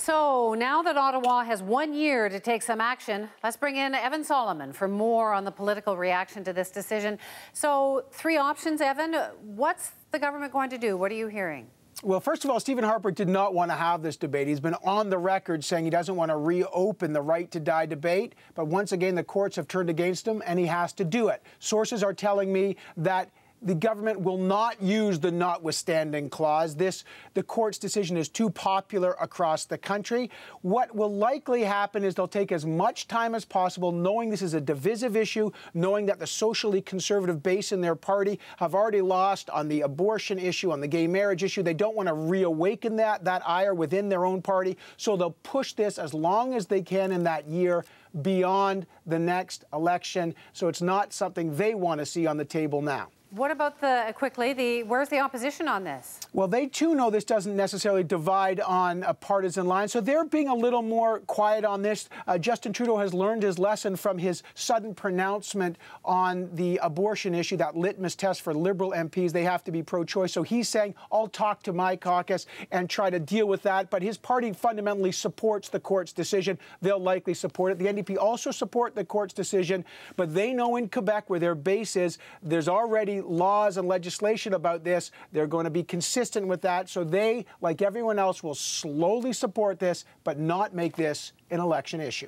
So now that Ottawa has 1 year to take some action, let's bring in Evan Solomon for more on the political reaction to this decision. So 3 options, Evan. What's the government going to do? What are you hearing? Well, first of all, Stephen Harper did not want to have this debate. He's been on the record saying he doesn't want to reopen the right to die debate. But once again, the courts have turned against him, and he has to do it. Sources are telling me that the government will not use the notwithstanding clause. The court's decision is too popular across the country. What will likely happen is they'll take as much time as possible, knowing this is a divisive issue, knowing that the socially conservative base in their party have already lost on the abortion issue, on the gay marriage issue. They don't want to reawaken that ire within their own party. So they'll push this as long as they can in that year beyond the next election. So it's not something they want to see on the table now. What about where's the opposition on this? Well, they too know this doesn't necessarily divide on a partisan line, so they're being a little more quiet on this. Justin Trudeau has learned his lesson from his sudden pronouncement on the abortion issue, that litmus test for Liberal MPs. They have to be pro-choice. So he's saying, I'll talk to my caucus and try to deal with that. But his party fundamentally supports the court's decision. They'll likely support it. The NDP also support the court's decision, but they know in Quebec, where their base is, there's already laws and legislation about this. They're going to be consistent with that. So they, like everyone else, will slowly support this, but not make this an election issue.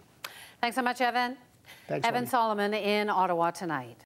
Thanks so much, Evan. Thanks, Evan Solomon in Ottawa tonight.